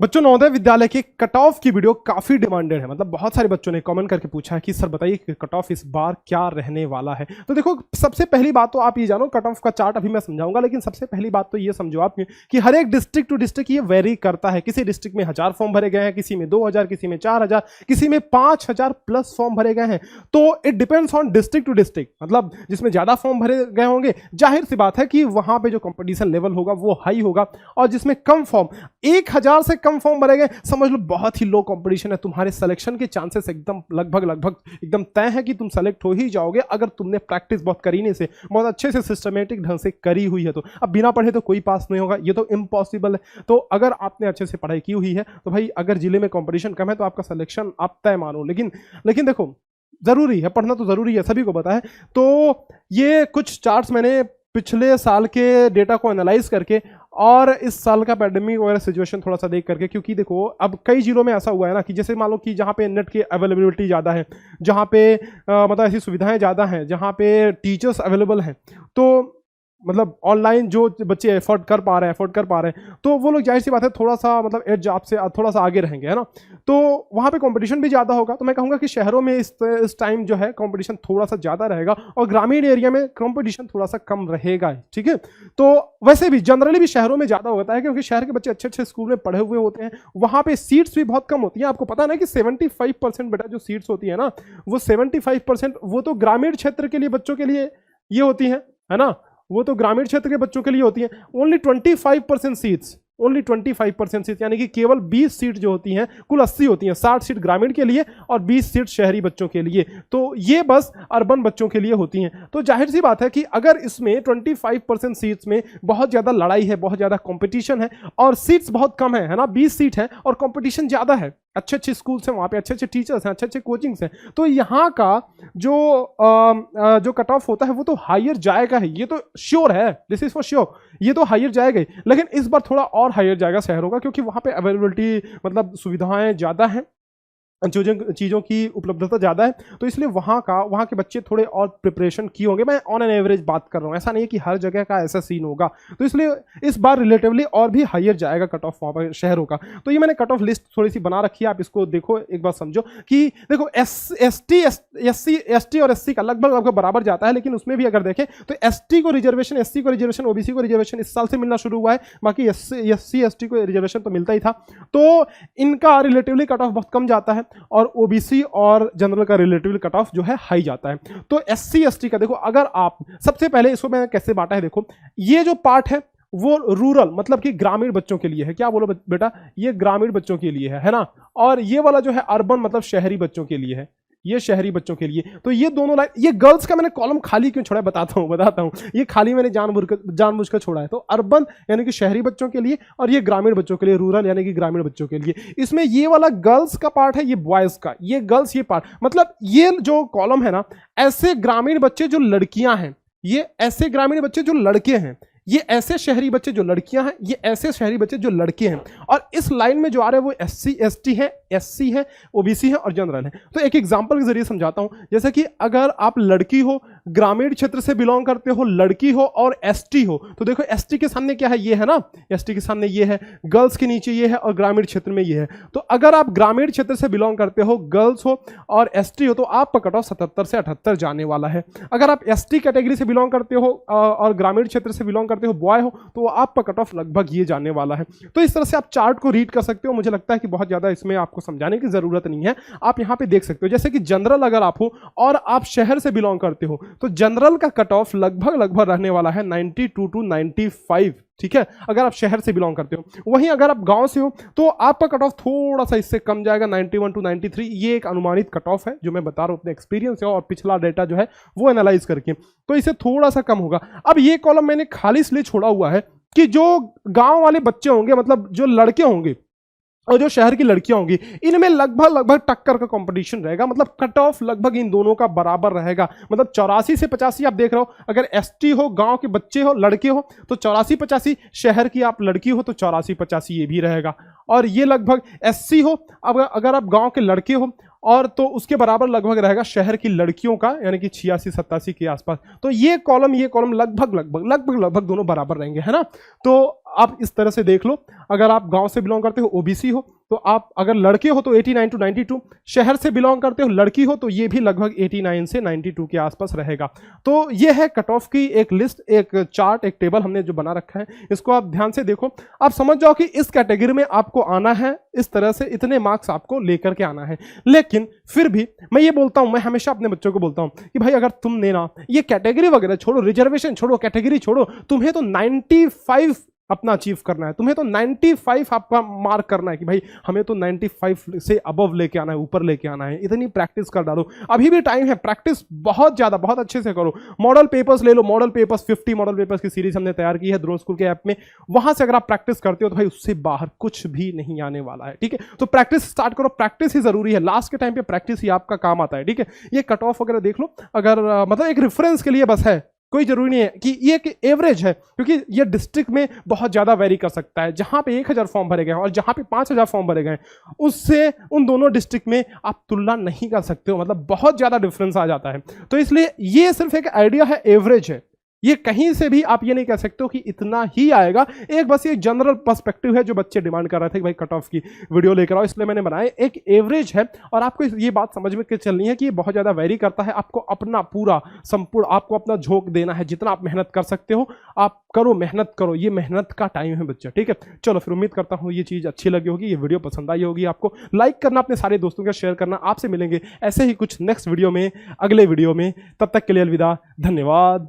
बच्चों, नवोदय विद्यालय के cut off की वीडियो काफी डिमांडेड है। मतलब बहुत सारे बच्चों ने कमेंट करके पूछा है कि सर बताइए कि कट ऑफ इस बार क्या रहने वाला है। तो देखो, सबसे पहली बात तो आप ये जानो, कट ऑफ का चार्ट अभी मैं समझाऊंगा, लेकिन सबसे पहली बात तो ये समझो आप कि हर एक डिस्ट्रिक्ट टू डिस्ट्रिक्ट ये वेरी करता है। किसी डिस्ट्रिक्ट में 1000 फॉर्म भरे गए हैं, किसी में 2000, किसी में 4000, किसी में 5000 प्लस फॉर्म भरे गए हैं। तो it depends on district to district. मतलब जिसमें ज्यादा फॉर्म भरे गए होंगे, जाहिर सी बात है कि वहां पे जो कंपटीशन लेवल होगा वो हाई होगा, और जिसमें कम फॉर्म, 1000 से कम फॉर्म भरे गए, समझ लो बहुत ही लो कंपटीशन है। तुम्हारे सिलेक्शन के चांसेस एकदम लगभग एकदम तय है कि तुम सेलेक्ट हो ही जाओगे, अगर तुमने प्रैक्टिस बहुत करीने से, बहुत अच्छे से, सिस्टमेटिक ढंग से करी हुई है। तो अब बिना पढ़े तो कोई पास नहीं होगा, ये तो इम्पॉसिबल है। तो अगर आपने अच्छे से पढ़ाई की हुई है तो भाई, अगर जिले में कंपटीशन कम है तो आपका सिलेक्शन आप तय मानो। लेकिन देखो, जरूरी है पढ़ना, तो जरूरी है, सभी को पता है। तो ये कुछ चार्ट्स मैंने पिछले साल के डेटा को एनालाइज करके और इस साल का पैंडेमिक वगैरह सिचुएशन थोड़ा सा देख करके, क्योंकि देखो अब कई जिलों में ऐसा हुआ है ना कि जैसे मान लो कि जहाँ पे नेट की अवेलेबिलिटी ज़्यादा है, जहाँ पे मतलब ऐसी सुविधाएं ज़्यादा हैं, जहाँ पे टीचर्स अवेलेबल हैं, तो मतलब ऑनलाइन जो बच्चे अफोर्ड कर पा रहे हैं, तो वो लोग जाहिर सी बात है थोड़ा सा मतलब एज आपसे थोड़ा सा आगे रहेंगे, है ना। तो वहाँ पे कंपटीशन भी ज़्यादा होगा। तो मैं कहूँगा कि शहरों में इस टाइम जो है कंपटीशन थोड़ा सा ज़्यादा रहेगा, और ग्रामीण एरिया में कंपटीशन थोड़ा सा कम रहेगा, ठीक है। तो वैसे भी जनरली भी शहरों में ज़्यादा होता है, क्योंकि शहर के बच्चे अच्छे अच्छे स्कूल में पढ़े हुए होते हैं, वहाँ पे सीट्स भी बहुत कम होती हैं। आपको पता है ना कि 75% बेटा जो सीट्स होती है ना, वो 75% वो तो ग्रामीण क्षेत्र के लिए बच्चों के लिए ये होती है ना, वो तो ग्रामीण क्षेत्र के बच्चों के लिए होती है। ओनली 25% सीट्स, ओनली 25% सीट, यानी कि केवल 20 सीट जो होती हैं, कुल 80 होती हैं, 60 सीट ग्रामीण के लिए और 20 सीट शहरी बच्चों के लिए। तो ये बस अर्बन बच्चों के लिए होती हैं। तो जाहिर सी बात है कि अगर इसमें 25% सीट्स में बहुत ज़्यादा लड़ाई है, बहुत ज़्यादा कंपटीशन है, और सीट्स बहुत कम है ना, 20 सीट है और कंपटीशन ज़्यादा है, अच्छे अच्छे स्कूल्स हैं वहाँ पे, अच्छे अच्छे टीचर्स हैं, अच्छे अच्छे कोचिंग्स हैं, तो यहाँ का जो कट ऑफ होता है वो तो हायर जाएगा ही, ये तो श्योर है, दिस इज फॉर श्योर, ये तो हायर जाएगा ही। लेकिन इस बार थोड़ा और हायर जाएगा शहरों का, क्योंकि वहाँ पे अवेलेबिलिटी मतलब सुविधाएं ज़्यादा हैं, चीज़ों की उपलब्धता ज़्यादा है, तो इसलिए वहाँ के बच्चे थोड़े और प्रिपरेशन किए होंगे। मैं ऑन एन एवरेज बात कर रहा हूँ, ऐसा नहीं है कि हर जगह का ऐसा सीन होगा। तो इसलिए इस बार रिलेटिवली और भी हायर जाएगा कट ऑफ वहाँ पर शहरों का। तो ये मैंने कट ऑफ लिस्ट थोड़ी सी बना रखी है, आप इसको देखो, एक बार समझो कि देखो एसटी और एससी का लगभग बराबर जाता है, लेकिन उसमें भी अगर देखें तो एसटी को रिजर्वेशन, ओबीसी को रिजर्वेशन इस साल से मिलना शुरू हुआ है, बाकी एससी एसटी को रिजर्वेशन तो मिलता ही था। तो इनका रिलेटिवली कट ऑफ बहुत कम जाता है, और ओबीसी और जनरल का रिलेटिवली कट ऑफ जो है हाई जाता है। तो एससी एसटी का देखो, अगर आप सबसे पहले इसको मैं कैसे बांटा है, देखो ये जो पार्ट है वो रूरल मतलब कि ग्रामीण बच्चों के लिए है। क्या बोलो बेटा, ये ग्रामीण बच्चों के लिए है ना, और ये वाला जो है अर्बन मतलब शहरी बच्चों के लिए है, ये शहरी बच्चों के लिए। तो ये दोनों लाइन, ये गर्ल्स का मैंने कॉलम खाली क्यों छोड़ा है बताता हूं, ये खाली मैंने जानबूझ कर छोड़ा है। तो अर्बन यानी कि शहरी बच्चों के लिए, और ये ग्रामीण बच्चों के लिए, रूरल यानी कि ग्रामीण बच्चों के लिए। इसमें ये वाला गर्ल्स का पार्ट है, ये बॉयज का, ये गर्ल्स ये पार्ट, मतलब ये जो कॉलम है ना, ऐसे ग्रामीण बच्चे जो लड़कियां हैं, ये ऐसे ग्रामीण बच्चे जो लड़के हैं, ये ऐसे शहरी बच्चे जो लड़कियां हैं, ये ऐसे शहरी बच्चे जो लड़के हैं, और इस लाइन में जो आ रहे हैं वो एससी एसटी है, एससी है, ओबीसी है और जनरल है। तो एक एग्जांपल के जरिए समझाता हूं, जैसे कि अगर आप लड़की हो, ग्रामीण क्षेत्र से बिलोंग करते हो, लड़की हो और एसटी हो, तो देखो एसटी के सामने क्या है, ये है ना, एसटी के सामने ये है, गर्ल्स के नीचे ये है, और ग्रामीण क्षेत्र में ये है। तो अगर आप ग्रामीण क्षेत्र से बिलोंग करते हो, गर्ल्स हो और एसटी हो, तो आपका कट ऑफ 77 से 78 जाने वाला है। अगर आप एसटी कैटेगरी से बिलोंग करते हो और ग्रामीण क्षेत्र से बिलोंग करते हो, बॉय हो, तो आपका कट ऑफ लगभग ये जाने वाला है। तो इस तरह से आप चार्ट को रीड कर सकते हो। मुझे लगता है कि बहुत ज्यादा इसमें आपको समझाने की जरूरत नहीं है, आप यहां पे देख सकते हो। जैसे कि जनरल अगर आप हो और आप शहर से बिलोंग करते हो, तो जनरल का कट ऑफ लगभग रहने वाला है 92 to 95, ठीक है, अगर आप शहर से बिलोंग करते हो। वहीं अगर आप गांव से हो तो आपका कट ऑफ थोड़ा सा इससे कम जाएगा, 91 to 93। ये एक अनुमानित कट ऑफ है जो मैं बता रहा हूं अपने एक्सपीरियंस से और पिछला डेटा जो है वो एनालाइज करके, तो इसे थोड़ा सा कम होगा। अब ये कॉलम मैंने खाली इसलिए छोड़ा हुआ है कि जो गांव वाले बच्चे होंगे, मतलब जो लड़के होंगे और जो शहर की लड़कियां होंगी, इनमें लगभग टक्कर का कंपटीशन रहेगा। मतलब कट ऑफ लगभग इन दोनों का बराबर रहेगा, मतलब 84 से 85 आप देख रहे हो। अगर एसटी हो, गांव के बच्चे हो, लड़के हो, तो 84-85, शहर की आप लड़की हो तो 84-85 ये भी रहेगा। और ये लगभग एससी हो, अगर आप गांव के लड़के हो और तो उसके बराबर लगभग रहेगा शहर की लड़कियों का, यानी कि 86-87 के आसपास। तो ये कॉलम लगभग दोनों बराबर रहेंगे, है ना। तो आप इस तरह से देख लो, अगर आप गांव से बिलोंग करते हो ओबीसी हो तो आप, अगर लड़के हो तो 89 टू 92, शहर से बिलोंग करते हो लड़की हो तो ये भी लगभग 89 से 92 के आसपास रहेगा। तो ये है कट ऑफ की एक लिस्ट, एक चार्ट, एक टेबल हमने जो बना रखा है, इसको आप ध्यान से देखो। आप समझ जाओ कि इस कैटेगरी में आपको आना है, इस तरह से इतने मार्क्स आपको लेकर के आना है। लेकिन फिर भी मैं ये बोलता हूं, मैं हमेशा अपने बच्चों को बोलता हूं कि भाई अगर तुमने ना ये कैटेगरी वगैरह छोड़ो, रिजर्वेशन छोड़ो, कैटेगरी छोड़ो, तुम्हें तो 95 अपना अचीव करना है, तुम्हें तो 95 आपका मार्क करना है कि भाई हमें तो 95 से अबव लेके आना है, ऊपर लेके आना है। इतनी प्रैक्टिस कर डालो, अभी भी टाइम है, प्रैक्टिस बहुत ज्यादा, बहुत अच्छे से करो। मॉडल पेपर्स ले लो, मॉडल पेपर्स 50 मॉडल पेपर्स की सीरीज हमने तैयार की है ड्रोन स्कूल के ऐप में, वहां से अगर आप प्रैक्टिस करते हो तो भाई उससे बाहर कुछ भी नहीं आने वाला है। ठीक है, तो प्रैक्टिस स्टार्ट करो, प्रैक्टिस ही जरूरी है, लास्ट के टाइम पे प्रैक्टिस ही आपका काम आता है। ठीक है, ये कट ऑफ वगैरह देख लो, अगर मतलब एक रेफरेंस के लिए बस है, कोई जरूरी नहीं है कि ये एक एवरेज है, क्योंकि ये डिस्ट्रिक्ट में बहुत ज्यादा वेरी कर सकता है। जहां पे 1000 फॉर्म भरे गए हैं और जहां पे 5000 फॉर्म भरे गए हैं, उससे उन दोनों डिस्ट्रिक्ट में आप तुलना नहीं कर सकते हो, मतलब बहुत ज्यादा डिफरेंस आ जाता है। तो इसलिए ये सिर्फ एक आइडिया है, एवरेज है, ये कहीं से भी आप ये नहीं कह सकते हो कि इतना ही आएगा। एक बस ये जनरल पर्सपेक्टिव है जो बच्चे डिमांड कर रहे थे कि भाई कट ऑफ की वीडियो लेकर आओ, इसलिए मैंने बनाया। एक एवरेज है और आपको ये बात समझ में चलनी है कि ये बहुत ज्यादा वेरी करता है। आपको अपना पूरा संपूर्ण, आपको अपना झोंक देना है, जितना आप मेहनत कर सकते हो आप करो, मेहनत करो, ये मेहनत का टाइम है बच्चे। ठीक है, चलो फिर उम्मीद करता हूँ ये चीज अच्छी लगी होगी, ये वीडियो पसंद आई होगी आपको। लाइक करना, अपने सारे दोस्तों का शेयर करना। आपसे मिलेंगे ऐसे ही कुछ नेक्स्ट वीडियो में, अगले वीडियो में, तब तक के लिए अलविदा, धन्यवाद।